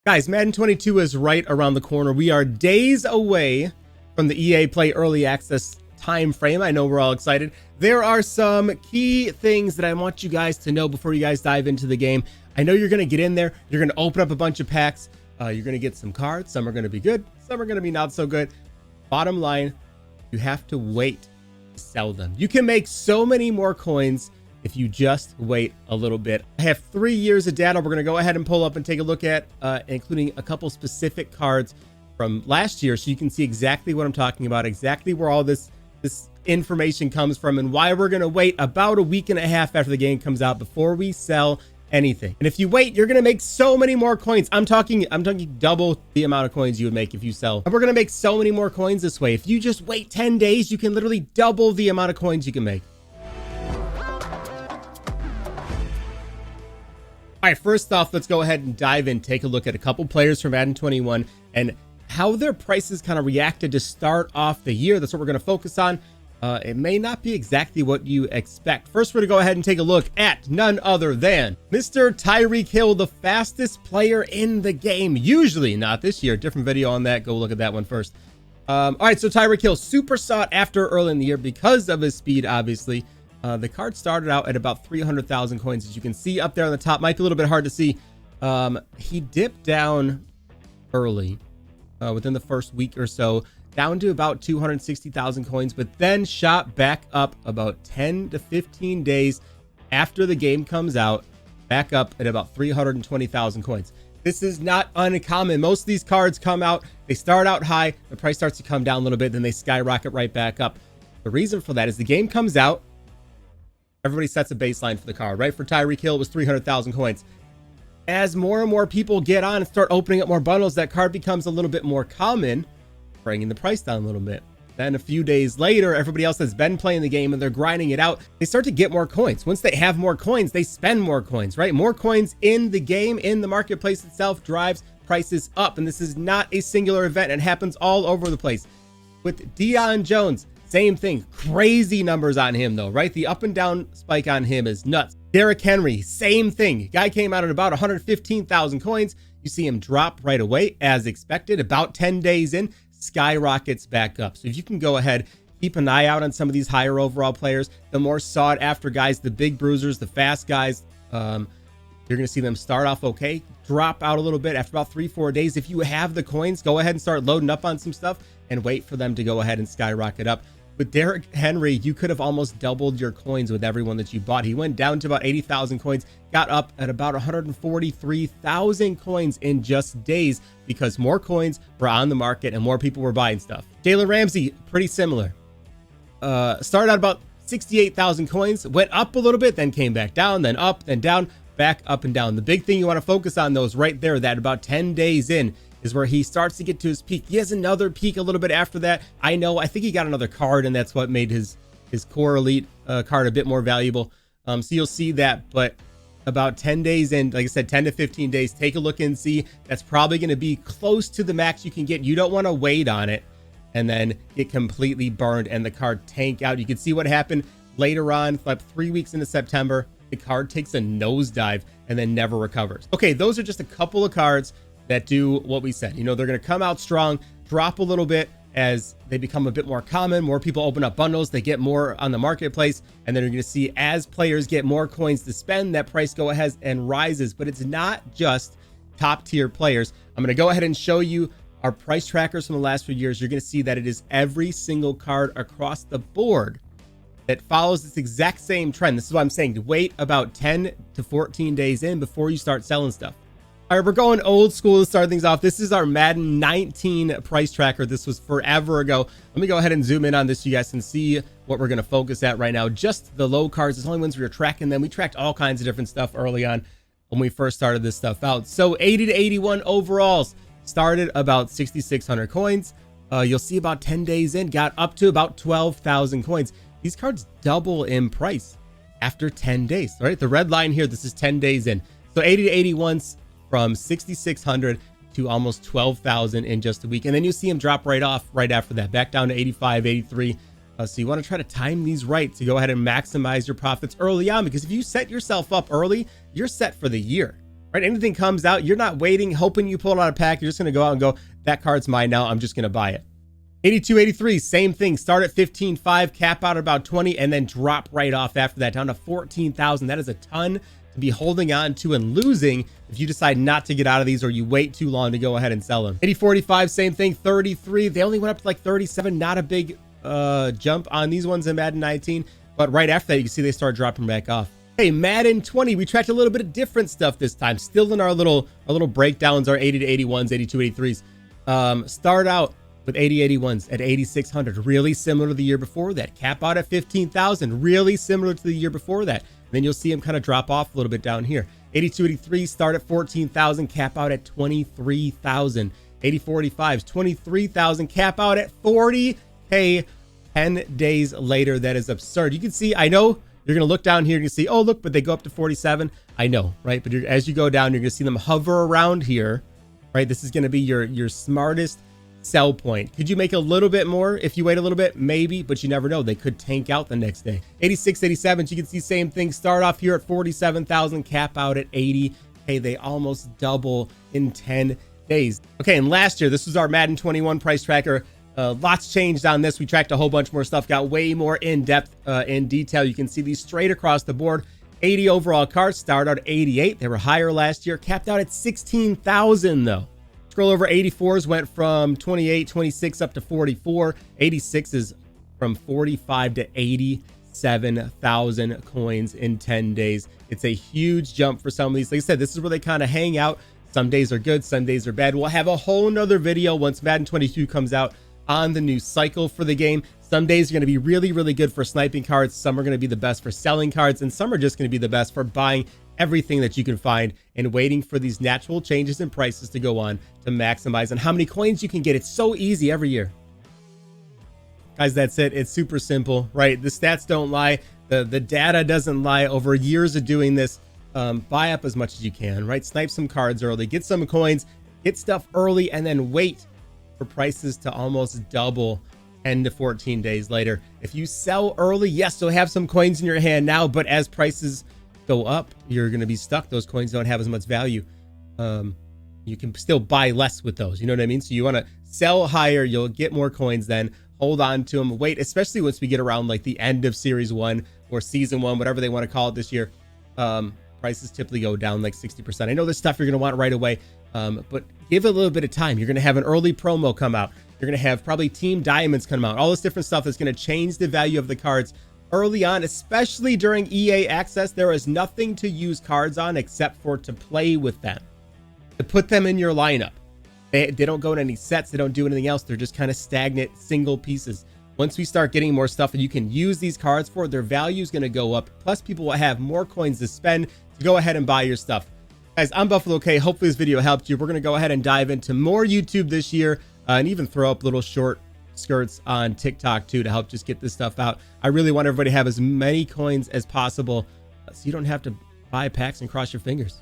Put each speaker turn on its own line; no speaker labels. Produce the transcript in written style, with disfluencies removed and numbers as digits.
Guys, Madden 22 is right around the corner. We are days away from the EA Play Early Access time frame. I know we're all excited. There are some key things that I want you guys to know before you guys dive into the game. I know you're going to get in there. You're going to open up a bunch of packs. You're going to get some cards. Some are going to be good. Some are going to be not so good. Bottom line, you have to wait to sell them. You can make so many more coins if you just wait a little bit. I have 3 years of data. We're going to go ahead and pull up and take a look at, including a couple specific cards from last year, so you can see exactly what I'm talking about, exactly where all this information comes from, and why we're going to wait about a week and a half after the game comes out before we sell anything. And if you wait, you're going to make so many more coins. I'm talking double the amount of coins you would make if you sell. And we're going to make so many more coins this way. If you just wait 10 days, you can literally double the amount of coins you can make. All right, first off, let's go ahead and dive in, take a look at a couple players from Madden 21 and how their prices kind of reacted to start off the year. That's what we're going to focus on. It may not be exactly what you expect. First, we're going to go ahead and take a look at none other than Mr. Tyreek Hill, the fastest player in the game. Usually, not this year. Different video on that. Go look at that one first. All right, so Tyreek Hill, super sought after early in the year because of his speed, obviously. The card started out at about 300,000 coins, as you can see up there on the top. Might be a little bit hard to see. He dipped down early, within the first week or so, down to about 260,000 coins, but then shot back up about 10 to 15 days after the game comes out, back up at about 320,000 coins. This is not uncommon. Most of these cards come out, they start out high, the price starts to come down a little bit, then they skyrocket right back up. The reason for that is the game comes out, everybody sets a baseline for the card, right? For Tyreek Hill, it was 300,000 coins. As more and more people get on and start opening up more bundles, that card becomes a little bit more common, bringing the price down a little bit. Then a few days later, everybody else has been playing the game and they're grinding it out. They start to get more coins. Once they have more coins, they spend more coins, right? More coins in the game, in the marketplace itself, drives prices up. And this is not a singular event. It happens all over the place. With Deion Jones, same thing. Crazy numbers on him though, right? The up and down spike on him is nuts. Derrick Henry, same thing. Guy came out at about 115,000 coins. You see him drop right away as expected. About 10 days in, skyrockets back up. So if you can go ahead, keep an eye out on some of these higher overall players, the more sought after guys, the big bruisers, the fast guys, you're going to see them start off okay, drop out a little bit after about 3-4 days. If you have the coins, go ahead and start loading up on some stuff and wait for them to go ahead and skyrocket up. With Derrick Henry, you could have almost doubled your coins with everyone that you bought. He went down to about 80,000 coins, got up at about 143,000 coins in just days because more coins were on the market and more people were buying stuff. Jalen Ramsey, pretty similar. Started out about 68,000 coins, went up a little bit, then came back down, then up, then down, back up and down. The big thing you want to focus on, though, is right there, that about 10 days in, is where he starts to get to his peak. He has another peak a little bit after that. I think he got another card, and that's what made his core elite card a bit more valuable. So you'll see that, but about 10 days in, like I said, 10 to 15 days, take a look and see. That's probably going to be close to the max you can get. You don't want to wait on it and then get completely burned and the card tank out. You can see what happened later on, like 3 weeks into September. The card takes a nosedive and then never recovers. Okay, those are just a couple of cards that do what we said. You know, they're going to come out strong, drop a little bit as they become a bit more common. More people open up bundles, they get more on the marketplace, and then you're going to see as players get more coins to spend, that price go ahead and rises. But it's not just top tier players. I'm going to go ahead and show you our price trackers from the last few years. You're going to see that it is every single card across the board that follows this exact same trend. This is why I'm saying to wait about 10 to 14 days in before you start selling stuff. All right, we're going old school to start things off. This is our Madden 19 price tracker. This was forever ago. Let me go ahead and zoom in on this so you guys can see what we're going to focus at right now. Just the low cards, the only ones we were tracking them. We tracked all kinds of different stuff early on when we first started this stuff out. So 80 to 81 overalls started about 6,600 coins. You'll see about 10 days in, got up to about 12,000 coins. These cards double in price after 10 days, right? The red line here, this is 10 days in. So 80 to 81's from 6,600 to almost 12,000 in just a week. And then you see him drop right off right after that, back down to 85, 83. So you want to try to time these right to go ahead and maximize your profits early on, because if you set yourself up early, you're set for the year, right? Anything comes out, you're not waiting, hoping you pull it out of pack. You're just going to go out and go, that card's mine now. I'm just going to buy it. 82, 83, same thing. Start at 15.5, cap out at about 20, and then drop right off after that down to 14,000. That is a ton to be holding on to and losing if you decide not to get out of these or you wait too long to go ahead and sell them. 80, 45, same thing. 33, they only went up to like 37. Not a big jump on these ones in Madden 19, but right after that, you can see they start dropping back off. Hey, Madden 20, we tracked a little bit of different stuff this time. Still in our little breakdowns, our 80 to 81s, 82, 83s. Start out with 80, 81s at 8,600, really similar to the year before that. Cap out at 15,000, really similar to the year before that. And then you'll see them kind of drop off a little bit down here. 82, 83, start at 14,000, cap out at 23,000. 80, 45s, 23,000, cap out at 40K 10 days later. That is absurd. You can see, I know you're going to look down here and you see, oh, look, but they go up to 47. I know, right? But as you go down, you're going to see them hover around here, right? This is going to be your smartest sell point. Could you make a little bit more if you wait a little bit? Maybe, but you never know. They could tank out the next day. 86, 87, you can see same thing. Start off here at 47,000, cap out at 80. Hey, they almost double in 10 days. Okay, and last year, this was our Madden 21 price tracker. Lots changed on this. We tracked a whole bunch more stuff, got way more in-depth in detail. You can see these straight across the board. 80 overall cards, started out at 88. They were higher last year, capped out at 16,000 though. Scroll over, 84s went from 28, 26 up to 44. 86 is from 45 to 87,000 coins in 10 days. It's a huge jump for some of these. Like I said, this is where they kind of hang out. Some days are good, some days are bad. We'll have a whole nother video once Madden 22 comes out on the new cycle for the game. Some days are going to be really, really good for sniping cards. Some are going to be the best for selling cards, and some are just going to be the best for buying everything that you can find and waiting for these natural changes in prices to go on to maximize on how many coins you can get. It's so easy every year. Guys, that's it. It's super simple, right? The stats don't lie. The data doesn't lie. Over years of doing this, buy up as much as you can, right? Snipe some cards early, get some coins, get stuff early, and then wait for prices to almost double 10 to 14 days later. If you sell early, yes, you'll have some coins in your hand now, but as prices go up, you're going to be stuck. Those coins don't have as much value. You can still buy less with those. You know what I mean? So you want to sell higher. You'll get more coins then. Hold on to them. Wait, especially once we get around like the end of Series 1 or Season 1, whatever they want to call it this year. Prices typically go down like 60%. I know there's stuff you're going to want right away, but give it a little bit of time. You're going to have an early promo come out. You're going to have probably Team Diamonds come out. All this different stuff that's going to change the value of the cards early on, especially during EA Access. There is nothing to use cards on except for to play with them, to put them in your lineup. They don't go in any sets. They don't do anything else. They're just kind of stagnant single pieces. Once we start getting more stuff that you can use these cards for, their value is going to go up. Plus, people will have more coins to spend to go ahead and buy your stuff. Guys, I'm Buffalo K. Hopefully this video helped you. We're going to go ahead and dive into more YouTube this year and even throw up little short skirts on TikTok too to help just get this stuff out. I really want everybody to have as many coins as possible so you don't have to buy packs and cross your fingers.